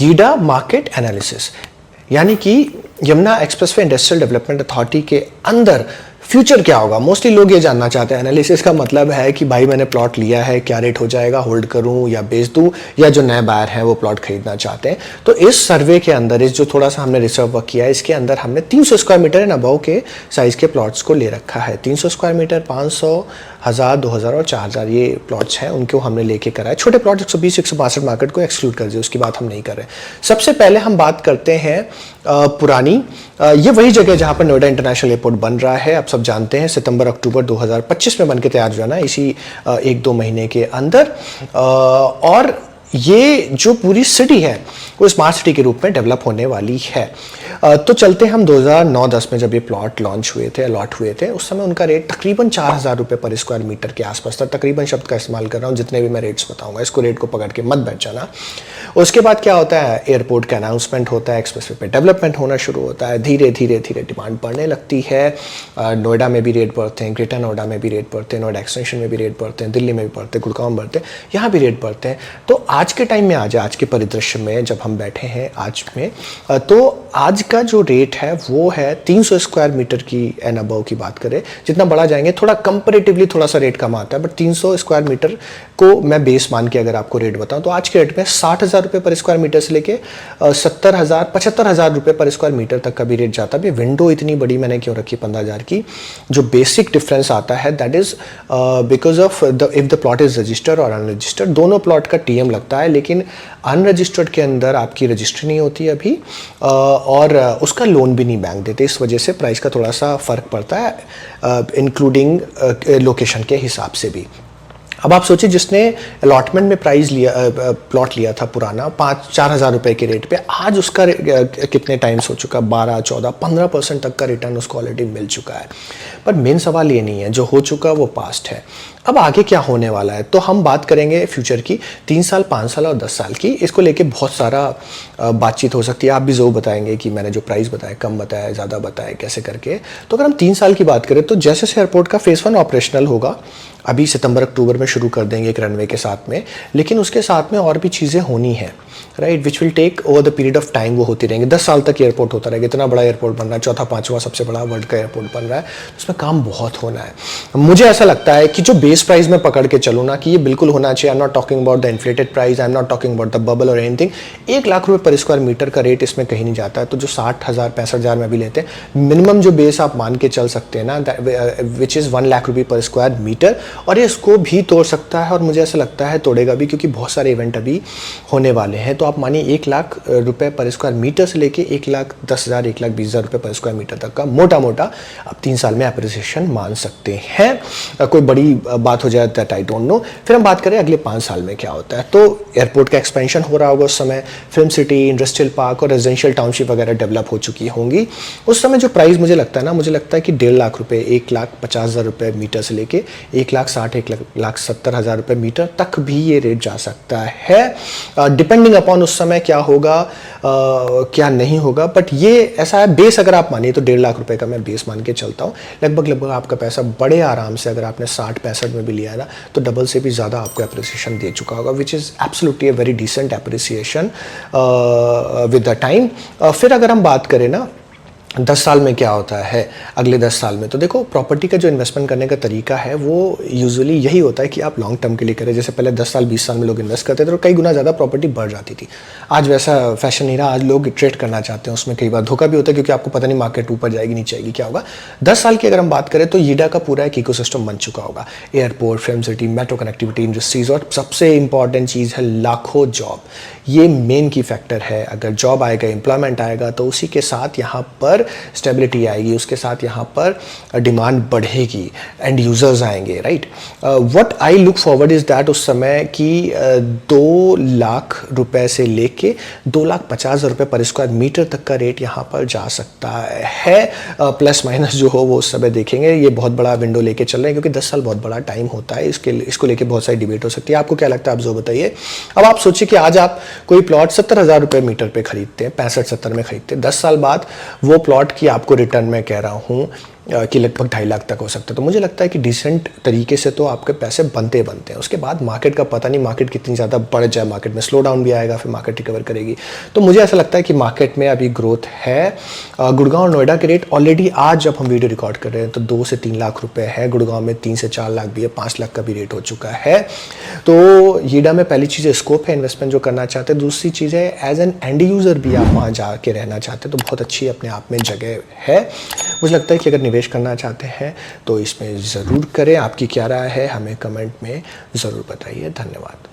YEIDA market analysis, यानी कि Yamuna expressway industrial development authority के अंदर फ्यूचर क्या होगा। मोस्टली लोग ये जानना चाहते हैं। एनालिसिस का मतलब है कि भाई मैंने प्लॉट लिया है, क्या रेट हो जाएगा, होल्ड करूं या बेच दूं, या जो नए बायर हैं वो प्लॉट खरीदना चाहते हैं। तो इस सर्वे के अंदर, इस जो थोड़ा सा हमने रिसर्च वर्क किया है, इसके अंदर हमने 300 स्क्वायर मीटर एंड अबव के साइज के प्लॉट्स को ले रखा है। 300 स्क्वायर मीटर, 500, 1000, 2000 और 4000 ये प्लॉट्स हैं, उनको हमने लेके करा है। छोटे प्लॉट 120, 162 मार्केट को एक्सक्लूड कर दिए, उसकी बात हम नहीं कर रहे। सबसे पहले हम बात करते हैं पुरानी, ये वही जगह जहां पर नोएडा इंटरनेशनल एयरपोर्ट बन रहा है। आप सब जानते हैं सितंबर अक्टूबर 2025 में बन के तैयार हो जाना, इसी 1-2 महीने के अंदर। और ये जो पूरी सिटी है वो स्मार्ट सिटी के रूप में डेवलप होने वाली है। तो चलते हम 2009-10 में जब ये प्लॉट लॉन्च हुए थे, अलॉट हुए थे, उस समय उनका रेट तकरीबन 4000 रुपये पर स्क्वायर मीटर के आसपास था। तकरीबन शब्द का इस्तेमाल कर रहा हूँ, जितने भी मैं रेट्स बताऊंगा, इसको रेट को पकड़ के मत बैठ जाना। उसके बाद क्या होता है, एयरपोर्ट का अनाउंसमेंट होता है, एक्सप्रेसवे पे डेवलपमेंट होना शुरू होता है, धीरे धीरे धीरे डिमांड बढ़ने लगती है। नोएडा में भी रेट बढ़ते हैं, ग्रेटर नोएडा में भी रेट बढ़ते हैं, नोएडा एक्सटेंशन में भी रेट बढ़ते हैं, दिल्ली में भी बढ़ते हैं, गुड़गांव में बढ़ते हैं, यहाँ भी रेट बढ़ते हैं। तो आज के टाइम में आज के परिदृश्य में जब हम बैठे हैं आज में, तो आज का जो रेट है वो है 300 स्क्वायर मीटर की एंड अबव की बात करें। जितना बड़ा जाएंगे थोड़ा कंपैरेटिवली थोड़ा सा रेट कम आता है, बट 300 स्क्वायर मीटर को मैं बेस मान के अगर आपको रेट बताऊं तो आज के रेट में 60,000 रुपये पर स्क्वायर मीटर से लेके 70,000, 75,000 रुपये पर स्क्वायर मीटर तक का भी रेट जाता है। विंडो इतनी बड़ी मैंने क्यों रखी 15,000 की? जो बेसिक डिफरेंस आता है that is because of if the plot is registered और अनरजिस्टर्ड, दोनों प्लॉट का टीएम लगता है, लेकिन अनरजिस्टर्ड के अंदर आपकी रजिस्ट्री नहीं होती अभी, और उसका लोन भी नहीं बैंक देते। इस वजह से प्राइस का थोड़ा सा फर्क पड़ता है, इंक्लूडिंग लोकेशन के हिसाब से भी। अब आप सोचिए, जिसने अलॉटमेंट में प्राइस लिया, प्लॉट लिया था पुराना 4,000 रुपये के रेट पे, आज उसका कितने टाइम्स हो चुका, 12, 14, 15% तक का रिटर्न उसको ऑलरेडी मिल चुका है। पर मेन सवाल ये नहीं है, जो हो चुका वो पास्ट है। अब आगे क्या होने वाला है, तो हम बात करेंगे फ्यूचर की, 3 साल, 5 साल और 10 साल की। इसको लेके बहुत सारा बातचीत हो सकती है। आप भी ज़रूर बताएंगे कि मैंने जो प्राइस बताया कम बताया, ज़्यादा बताया, कैसे करके। तो अगर हम 3 साल की बात करें तो जैसे से एयरपोर्ट का फेज़ 1 ऑपरेशनल होगा, अभी सितंबर अक्टूबर में शुरू कर देंगे एक रनवे के साथ में, लेकिन उसके साथ में और भी चीज़ें होनी है, right, which will take over the period of time. वो होती रहेंगे, 10 साल तक एयरपोर्ट होता रहेगा। इतना बड़ा एयरपोर्ट बन रहा है, 4था 5वां सबसे बड़ा वर्ल्ड का एयरपोर्ट बन रहा है, उसमें काम बहुत होना है। मुझे ऐसा लगता है कि जो बेस प्राइस में पकड़ के चलो ना, कि ये बिल्कुल होना चाहिए। I am not talking about the inflated price, I am not talking about the bubble और एनीथिंग। 1 लाख रुपये पर स्क्वायर मीटर का रेट इसमें कहीं नहीं जाता है। तो जो 60,000, 65,000 में भी लेते हैं, मिनिमम जो बेस आप मान के चल सकते हैं ना, विच इज़ 1 लाख रुपये पर स्क्वायर मीटर, और ये इसको भी तोड़ सकता है, और मुझे ऐसा लगता है तोड़ेगा भी, क्योंकि बहुत सारे इवेंट अभी होने वाले हैं। तो आप मानिए 1 लाख रुपए पर स्क्वायर मीटर से लेके 1,10,000, 1,20,000 रुपए पर स्क्वायर मीटर तक का मोटा मोटा आप 3 साल में एप्रिसिएशन मान सकते हैं। कोई बड़ी बात हो जाए दैट आई डोंट नो। फिर हम बात करें अगले 5 साल में क्या होता है, तो एयरपोर्ट का एक्सपेंशन हो रहा होगा उस समय, फिल्म सिटी, इंडस्ट्रियल पार्क और रेजिडेंशियल टाउनशिप वगैरह डेवलप हो चुकी होंगी। उस समय जो प्राइस मुझे लगता है ना, मुझे लगता है कि 1.5 लाख रुपए, 1,50,000 रुपए मीटर से लेके 1,60,000, 1,70,000 रुपए मीटर तक भी ये रेट जा सकता है, डिपेंडिंग अपॉन उस समय क्या होगा, क्या नहीं होगा। बट ये ऐसा है, बेस अगर आप मानिए तो 1.5 लाख रुपए का मैं बेस मान के चलता हूँ। लगभग आपका पैसा बड़े आराम से, अगर आपने 60-65 में भी लिया है ना, तो डबल से भी ज़्यादा आपको एप्रिसिएशन दे चुका होगा, which is absolutely a very decent appreciation with the time. फिर अगर हम बात करें ना 10 साल में क्या होता है, अगले 10 साल में, तो देखो प्रॉपर्टी का जो इन्वेस्टमेंट करने का तरीका है वो यूजुअली यही होता है कि आप लॉन्ग टर्म के लिए करें। जैसे पहले 10 साल 20 साल में लोग इन्वेस्ट करते थे तो कई गुना ज़्यादा प्रॉपर्टी बढ़ जाती थी। आज वैसा फैशन नहीं रहा, आज लोग ट्रेड करना चाहते हैं, उसमें कई बार धोखा भी होता है, क्योंकि आपको पता नहीं मार्केट ऊपर जाएगी नीचे आएगी, क्या होगा। 10 साल की अगर हम बात करें तो यीडा का पूरा एक इकोसिस्टम बन चुका होगा। Airport, film city, metro connectivity, industries, और सबसे इंपॉर्टेंट चीज़ है लाखों जॉब। ये मेन की फैक्टर है। अगर जॉब आएगा, एम्प्लॉयमेंट आएगा, तो उसी के साथ यहाँ पर स्टेबिलिटी आएगी, उसके साथ यहाँ पर डिमांड बढ़ेगी, एंड यूजर्स आएंगे, right. What I look forward is that उस समय कि 2 लाख रुपए से लेके 2,50,000 रुपए पर स्क्वायर मीटर तक का रेट यहाँ पर जा सकता है। प्लस माइनस जो हो वो उस समय देखेंगे। ये बहुत बड़ा विंडो लेके चल रहे हैं, क्योंकि 10 साल बहुत बड़ा टाइम होता है। इसको लेके बहुत सारी डिबेट हो सकती है। आपको क्या लगता है, आप जो बताइए। अब आप सोचिए कि आज आप कोई प्लॉट 70,000 रुपए मीटर पे खरीदते हैं, 65-70 में खरीदते हैं, 10 साल बाद वो प्लॉट की आपको रिटर्न में कह रहा हूँ कि लगभग 2.5 लाख तक हो सकता है। तो मुझे लगता है कि डिसेंट तरीके से तो आपके पैसे बनते हैं। उसके बाद मार्केट का पता नहीं, मार्केट कितनी ज़्यादा बढ़ जाए, मार्केट में स्लो डाउन भी आएगा, फिर मार्केट रिकवर करेगी। तो मुझे ऐसा लगता है कि मार्केट में अभी ग्रोथ है। गुड़गांव और नोएडा के रेट ऑलरेडी आज जब हम वीडियो रिकॉर्ड कर रहे हैं तो 2 से 3 लाख रुपए है, गुड़गांव में 3 से 4 लाख भी है, 5 लाख का भी रेट हो चुका है। तो येडा में पहली चीज़ है स्कोप है इन्वेस्टमेंट जो करना चाहते हैं। दूसरी चीज़ है एज एन एंड यूज़र भी आप वहाँ जाके रहना चाहते हैं तो बहुत अच्छी अपने आप में जगह है। मुझे लगता है कि अगर निवेश करना चाहते हैं तो इसमें ज़रूर करें। आपकी क्या राय है हमें कमेंट में ज़रूर बताइए। धन्यवाद।